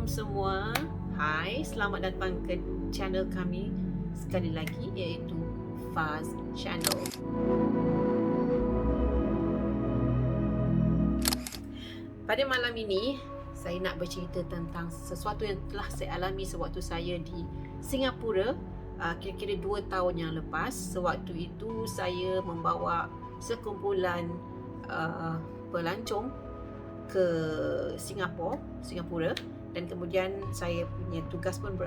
semua. Hai, selamat datang ke channel kami sekali lagi, iaitu Faz Channel. Pada malam ini, saya nak bercerita tentang sesuatu yang telah saya alami sewaktu saya di Singapura, kira-kira 2 tahun yang lepas. Sewaktu itu saya membawa sekumpulan pelancong ke Singapura, dan kemudian saya punya tugas pun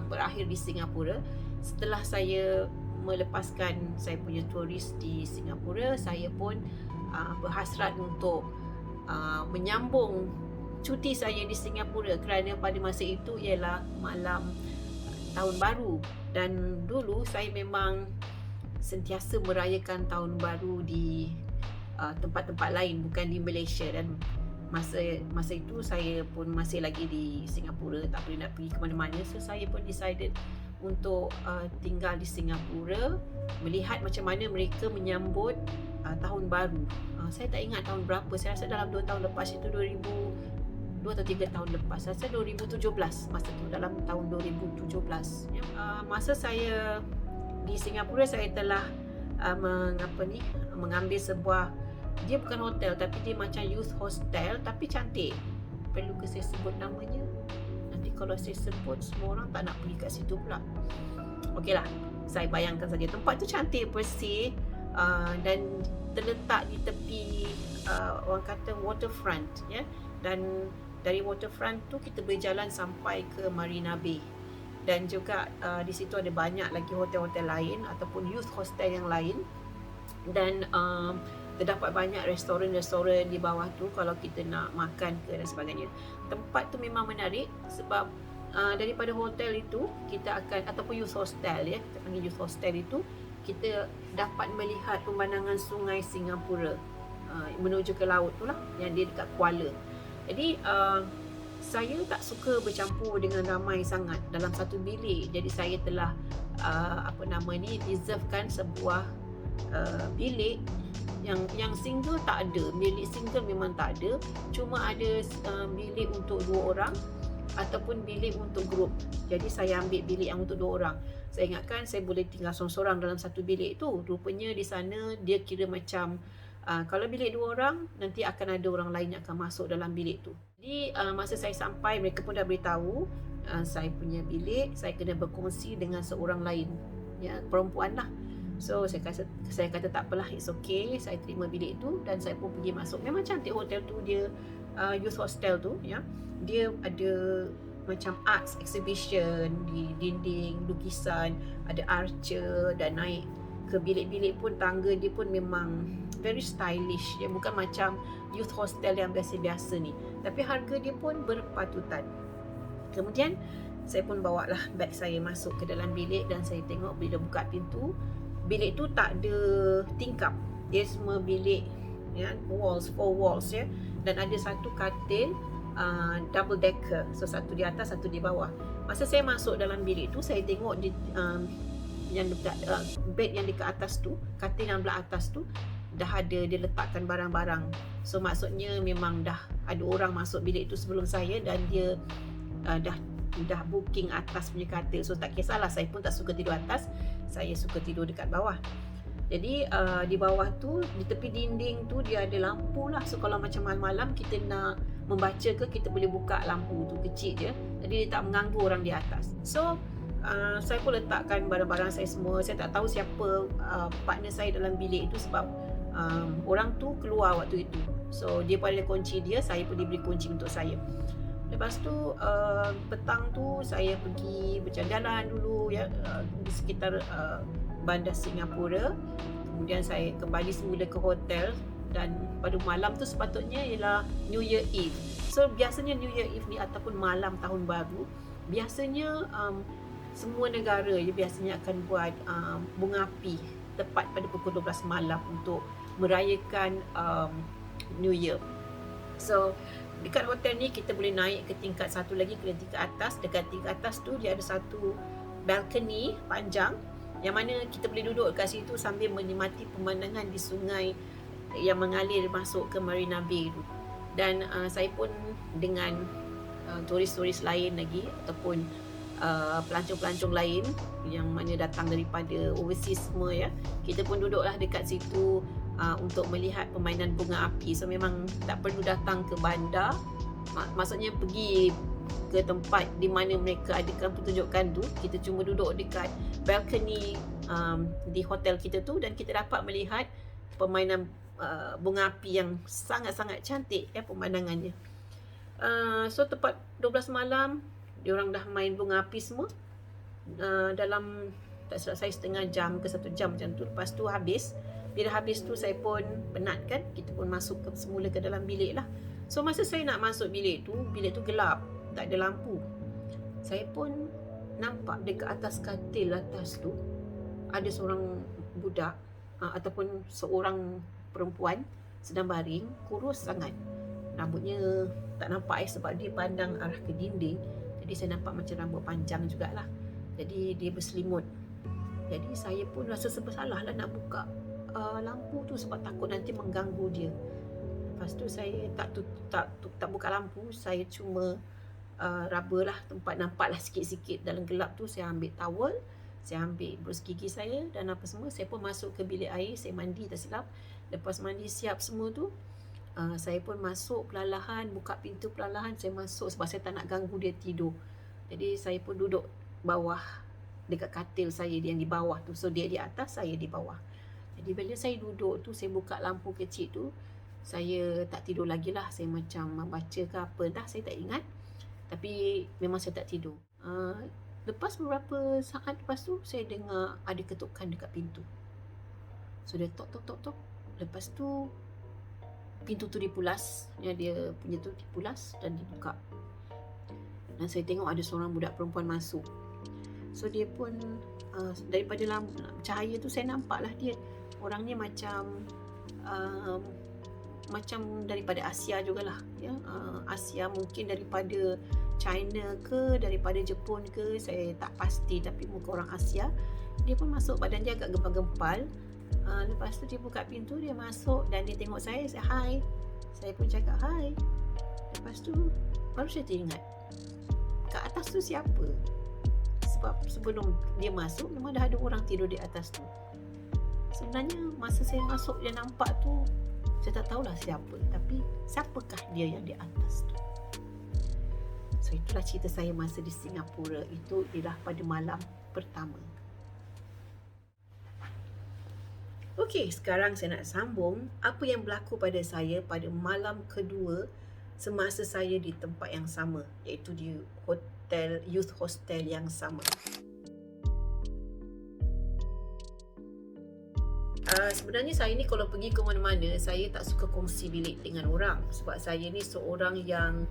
berakhir di Singapura. Setelah saya melepaskan saya punya turis di Singapura, saya pun berhasrat untuk menyambung cuti saya di Singapura, kerana pada masa itu ialah malam tahun baru, dan dulu saya memang sentiasa merayakan tahun baru di tempat-tempat lain, bukan di Malaysia. Dan masa itu saya pun masih lagi di Singapura, tak boleh nak pergi ke mana-mana. So saya pun decided untuk tinggal di Singapura, melihat macam mana mereka menyambut tahun baru. Saya tak ingat tahun berapa, saya rasa dalam 2 tahun lepas itu, 2 atau 3 tahun lepas, saya rasa 2017 masa tu, dalam tahun 2017 ya. Masa saya di Singapura, saya telah mengambil sebuah, dia bukan hotel tapi dia macam youth hostel, tapi cantik. Perlu ke saya sebut namanya? Nanti kalau saya sebut, semua orang tak nak pergi kat situ pula. Okeylah, saya bayangkan saja. Tempat tu cantik bersih, dan terletak di tepi orang kata waterfront ya. Dan dari waterfront tu kita boleh jalan sampai ke Marina Bay. Dan juga di situ ada banyak lagi hotel-hotel lain ataupun youth hostel yang lain. Dan terdapat banyak restoran-restoran di bawah tu kalau kita nak makan ke dan sebagainya. Tempat tu memang menarik sebab daripada hotel itu kita akan, ataupun youth hostel ya, kita panggil youth hostel itu, kita dapat melihat pemandangan sungai Singapura menuju ke laut tu lah, yang dia dekat Kuala. Jadi saya tak suka bercampur dengan ramai sangat dalam satu bilik. Jadi saya telah reservekan sebuah bilik yang single. Tak ada bilik single, memang tak ada. Cuma ada bilik untuk 2 orang ataupun bilik untuk grup. Jadi saya ambil bilik yang untuk 2 orang. Saya ingatkan saya boleh tinggal sorang-sorang dalam satu bilik tu. Rupanya di sana dia kira macam kalau bilik 2 orang, nanti akan ada orang lain yang akan masuk dalam bilik tu. Jadi masa saya sampai, mereka pun dah beritahu saya punya bilik saya kena berkongsi dengan seorang lain ya, perempuan lah. So saya kata tak apalah, it's okay, saya terima bilik tu dan saya pun pergi masuk. Memang cantik hotel tu, dia youth hostel tu ya. Dia ada macam arts exhibition di dinding, lukisan, ada archer, dan naik ke bilik-bilik pun tangga dia pun memang very stylish ya, bukan macam youth hostel yang biasa-biasa ni, tapi harga dia pun berpatutan. Kemudian saya pun bawalah beg saya masuk ke dalam bilik, dan saya tengok bila buka pintu, bilik tu tak ada tingkap, dia semua bilik ya, four walls ya, dan ada satu katil double decker, so satu di atas, satu di bawah. Masa saya masuk dalam bilik tu, saya tengok yang dekat bed yang dekat atas tu, katil yang belah atas tu dah ada dia letakkan barang-barang. So maksudnya memang dah ada orang masuk bilik tu sebelum saya, dan dia dah booking atas punya katil. So tak kisahlah, saya pun tak suka tidur atas, saya suka tidur dekat bawah. Jadi di bawah tu, di tepi dinding tu dia ada lampu lah. So kalau macam malam-malam kita nak membaca ke, kita boleh buka lampu tu, kecil je, jadi dia tak mengganggu orang di atas. So saya pun letakkan barang-barang saya semua. Saya tak tahu siapa partner saya dalam bilik itu, sebab orang tu keluar waktu itu. So dia pun ada kunci dia, saya pun diberi kunci untuk saya. Lepas tu petang tu saya pergi berjalan-jalan dulu ya, di sekitar bandar Singapura. Kemudian saya kembali semula ke hotel, dan pada malam tu sepatutnya ialah New Year Eve. So biasanya New Year Eve ni ataupun malam tahun baru, biasanya semua negara biasanya akan buat bunga api tepat pada pukul 12 malam untuk merayakan New Year. So dekat hotel ni kita boleh naik ke tingkat satu lagi, ke tingkat atas. Dekat tingkat atas tu dia ada satu balcony panjang, yang mana kita boleh duduk kat situ sambil menikmati pemandangan di sungai yang mengalir masuk ke Marina Bay tu. Dan saya pun dengan turis-turis lain lagi ataupun pelancong-pelancong lain yang mana datang daripada overseas semua ya. Kita pun duduklah dekat situ untuk melihat permainan bunga api. So memang tak perlu datang ke bandar, maksudnya pergi ke tempat di mana mereka adakan pertunjukan tu. Kita cuma duduk dekat balcony di hotel kita tu dan kita dapat melihat permainan bunga api yang sangat-sangat cantik ya pemandangannya. So tepat 12 malam diorang dah main bunga api semua. Dalam tak silap saya setengah jam ke 1 jam macam tu. Lepas tu habis. Bila habis tu saya pun penat kan. Kita pun masuk semula ke dalam bilik lah. So masa saya nak masuk bilik tu gelap, tak ada lampu. Saya pun nampak dekat atas katil atas tu ada seorang budak ataupun seorang perempuan sedang baring, kurus sangat. Rambutnya tak nampak sebab dia pandang arah ke dinding. Jadi saya nampak macam rambut panjang jugalah. Jadi dia berselimut. Jadi saya pun rasa serba salah lah nak buka lampu tu sebab takut nanti mengganggu dia. Lepas tu saya tak buka lampu. Saya cuma raba lah tempat nampak lah sikit-sikit dalam gelap tu. Saya ambil towel, saya ambil brus gigi saya dan apa semua. Saya pun masuk ke bilik air. Saya mandi tak silap. Lepas mandi siap semua tu, saya pun masuk perlahan, buka pintu perlahan. Saya masuk sebab saya tak nak ganggu dia tidur. Jadi saya pun duduk bawah dekat katil saya yang di bawah tu. So dia di atas, saya di bawah. Jadi bila saya duduk tu, saya buka lampu kecil tu, saya tak tidur lagi lah. Saya macam membaca ke apa dah, saya tak ingat. Tapi memang saya tak tidur. Lepas beberapa saat lepas tu, saya dengar ada ketukan dekat pintu. So dia tok. Lepas tu pintu tu dipulas, dia punya tu dipulas dan dibuka. Dan saya tengok ada seorang budak perempuan masuk. So dia pun daripada cahaya tu saya nampak lah dia orangnya macam daripada Asia jugalah ya. Asia mungkin daripada China ke daripada Jepun ke, saya tak pasti, tapi muka orang Asia. Dia pun masuk, badan dia agak gempal-gempal. Lepas tu dia buka pintu, dia masuk dan dia tengok saya hi. Saya pun cakap hi. Lepas tu baru saya teringat kat atas tu siapa. Sebab sebelum dia masuk memang dah ada orang tidur di atas tu. Sebenarnya masa saya masuk dia nampak tu, saya tak tahulah siapa, tapi siapakah dia yang di atas tu. So itulah cerita saya masa di Singapura. Itu ialah pada malam pertama. Okey, sekarang saya nak sambung apa yang berlaku pada saya pada malam kedua semasa saya di tempat yang sama, iaitu di hotel, youth hostel yang sama. Sebenarnya saya ni kalau pergi ke mana-mana, saya tak suka kongsi bilik dengan orang. Sebab saya ni seorang yang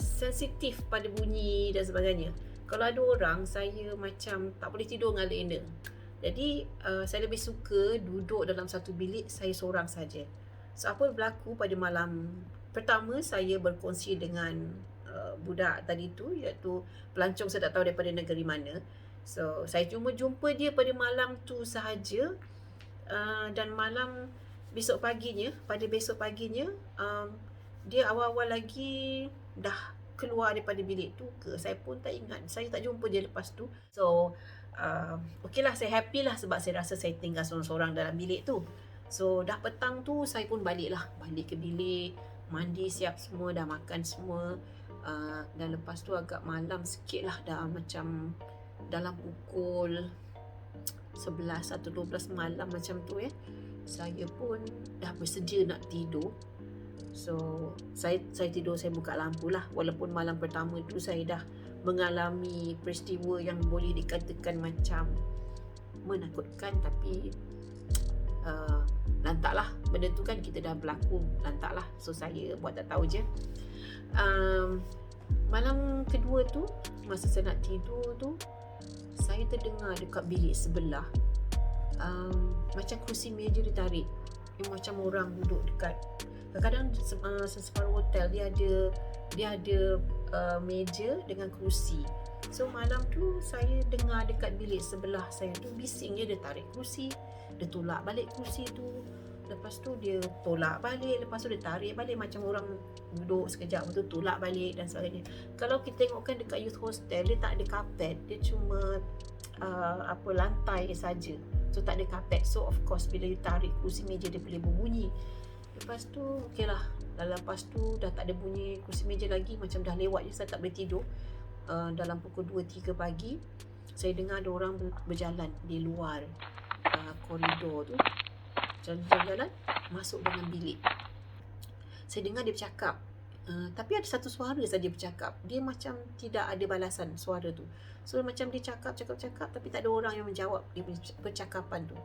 sensitif pada bunyi dan sebagainya. Kalau ada orang, saya macam tak boleh tidur dengan lena. Jadi saya lebih suka duduk dalam satu bilik saya seorang saja. So apa berlaku pada malam pertama, saya berkongsi dengan budak tadi tu, iaitu pelancong saya tak tahu daripada negeri mana. So saya cuma jumpa dia pada malam tu sahaja. Dan malam besok paginya, dia awal-awal lagi dah keluar daripada bilik tu ke, saya pun tak ingat. Saya tak jumpa dia lepas tu. So okey lah, saya happy lah sebab saya rasa saya tinggal seorang-seorang dalam bilik tu. So dah petang tu saya pun balik ke bilik, mandi siap semua, dah makan semua. Dan lepas tu agak malam sikit lah, dah macam dalam pukul 11 atau 12 malam macam tu ya. Saya pun dah bersedia nak tidur. So saya tidur, saya buka lampu lah. Walaupun malam pertama tu saya dah mengalami peristiwa yang boleh dikatakan macam menakutkan, tapi lantaklah, benda tu kan kita dah berlaku, lantaklah. So saya buat tak tahu je. Malam kedua tu, masa saya nak tidur tu, saya terdengar dekat bilik sebelah macam kerusi meja ditarik. Macam orang duduk dekat. Kadang-kadang separuh hotel dia ada meja dengan kerusi. So malam tu saya dengar dekat bilik sebelah saya tu bising dia tarik kerusi, dia tolak balik kerusi tu. lepas tu dia tolak balik, lepas tu dia tarik balik macam orang duduk sekejap betul tolak balik dan sebagainya. Kalau kita tengokkan dekat youth hostel, dia tak ada karpet, dia cuma lantai saja. So tak ada karpet. So of course bila you tarik kursi meja dia boleh berbunyi. Lepas tu okeylah. Lepas tu dah tak ada bunyi kursi meja lagi, macam dah lewat je, saya tak boleh tidur. Dalam pukul 2-3 pagi saya dengar ada orang berjalan di luar koridor tu, jalan-jalan masuk dalam bilik. Saya dengar dia bercakap, tapi ada satu suara saja bercakap. Dia macam tidak ada balasan suara tu. So macam dia cakap tapi tak ada orang yang menjawab dia percakapan tu.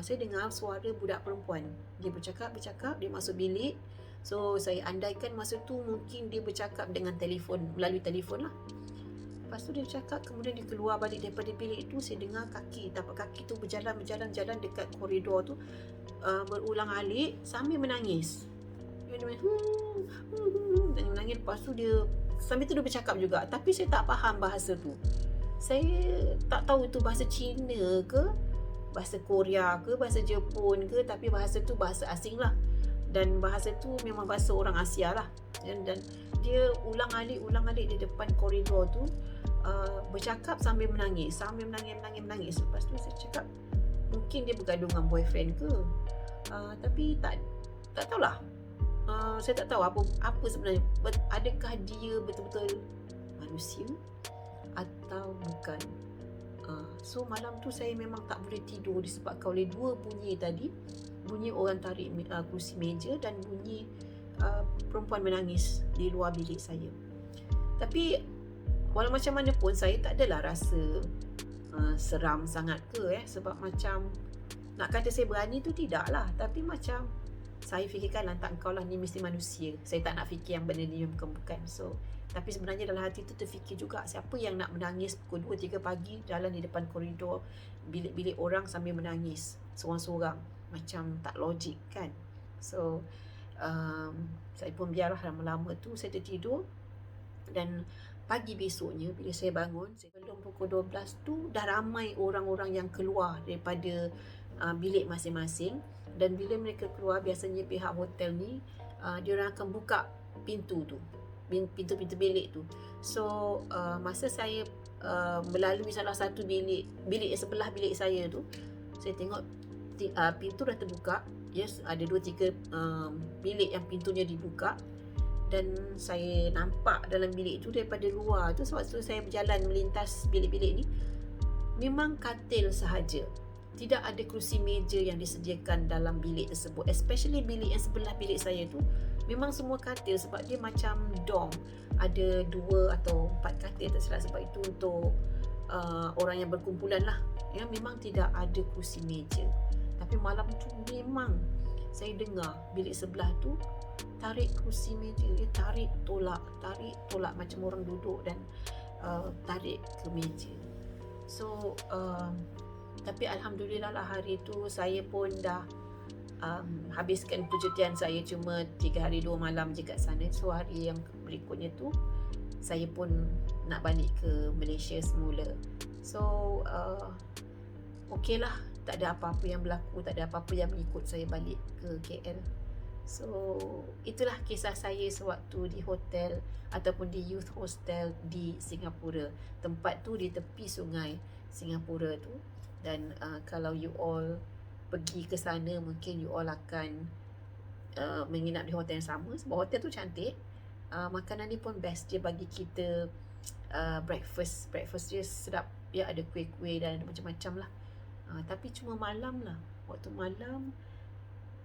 Saya dengar suara budak perempuan. Dia bercakap, dia masuk bilik. So saya andaikan masa tu mungkin dia bercakap dengan telefon, melalui telefon lah. Lepas tu dia bercakap, kemudian dia keluar balik daripada bilik tu. Saya dengar tapak kaki tu berjalan dekat koridor tu, berulang-alik sambil menangis. Dia menangis. Lepas tu dia sambil tu dia bercakap juga, tapi saya tak faham bahasa tu. Saya tak tahu itu bahasa Cina ke, bahasa Korea ke, bahasa Jepun ke, tapi bahasa tu bahasa asing lah. Dan bahasa tu memang bahasa orang Asia lah. Dan dia ulang-alik di depan koridor tu, bercakap sambil menangis. Lepas tu saya cakap, mungkin dia bergaduh dengan boyfriend ke, tapi tak tahulah. Saya tak tahu apa sebenarnya. Adakah dia betul-betul manusia atau bukan? So malam tu saya memang tak boleh tidur disebabkan oleh dua bunyi tadi. Bunyi orang tarik kursi meja dan bunyi perempuan menangis di luar bilik saya. Tapi walau macam mana pun saya tak adalah rasa seram sangat ke, sebab macam nak kata saya berani tu tidaklah, tapi macam saya fikirkan lantak kau lah ni mesti manusia. Saya tak nak fikir yang benda ni bukan. So tapi sebenarnya dalam hati tu terfikir juga, siapa yang nak menangis pukul 2-3 pagi jalan di depan koridor bilik-bilik orang sambil menangis seorang-seorang. Macam tak logik kan. So saya pun biarlah lama-lama tu saya tertidur. Dan pagi besoknya bila saya bangun, sebelum pukul 12 tu dah ramai orang-orang yang keluar daripada bilik masing-masing. Dan bila mereka keluar, biasanya pihak hotel ni diorang akan buka pintu pintu bilik tu. So masa saya melalui salah satu bilik sebelah bilik saya tu, saya tengok pintu dah terbuka. Yes, ada 2-3 bilik yang pintunya dibuka. Dan saya nampak dalam bilik tu daripada luar tu, sewaktu saya berjalan melintas bilik-bilik ni, memang katil sahaja. Tidak ada kerusi meja yang disediakan dalam bilik tersebut. Especially bilik yang sebelah bilik saya tu, memang semua katil sebab dia macam dorm. Ada 2 atau 4 katil tak silap, sebab itu untuk orang yang berkumpulan lah. Ya, memang tidak ada kerusi meja. Tapi malam tu memang saya dengar bilik sebelah tu tarik kerusi meja. Dia tarik tolak macam orang duduk dan tarik ke meja. So tapi alhamdulillah lah hari tu saya pun dah habiskan percutian saya cuma 3 hari 2 malam je kat sana. So hari yang berikutnya tu saya pun nak balik ke Malaysia semula. So okey lah, tak ada apa-apa yang berlaku, tak ada apa-apa yang mengikut saya balik ke KL. So itulah kisah saya sewaktu di hotel ataupun di youth hostel di Singapura. Tempat tu di tepi sungai Singapura tu. Dan kalau you all pergi ke sana, mungkin you all akan menginap di hotel yang sama, sebab hotel tu cantik. Makanan ni pun best. Dia bagi kita breakfast dia sedap. Dia ada kuih-kuih dan ada macam-macam lah. Tapi cuma malam lah. Waktu malam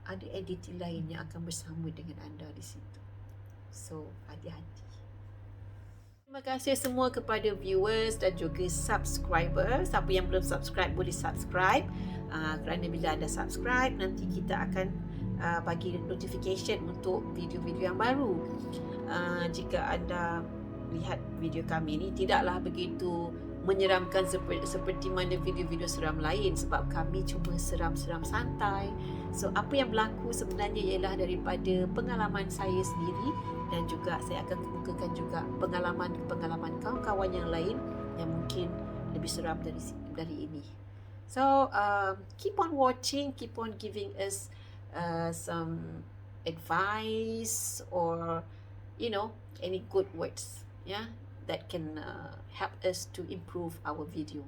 ada entiti lain yang akan bersama dengan anda di situ. So hati-hati. Terima kasih semua kepada viewers dan juga subscriber. Siapa yang belum subscribe boleh subscribe, kerana bila anda subscribe nanti kita akan bagi notification untuk video-video yang baru. Jika anda lihat video kami ni tidaklah begitu menyeramkan seperti mana video-video seram lain, sebab kami cuma seram-seram santai. So apa yang berlaku sebenarnya ialah daripada pengalaman saya sendiri, dan juga saya akan kemukakan juga pengalaman kawan-kawan yang lain yang mungkin lebih seram dari ini. So keep on watching, keep on giving us some advice, or any good words, yeah, that can help us to improve our video.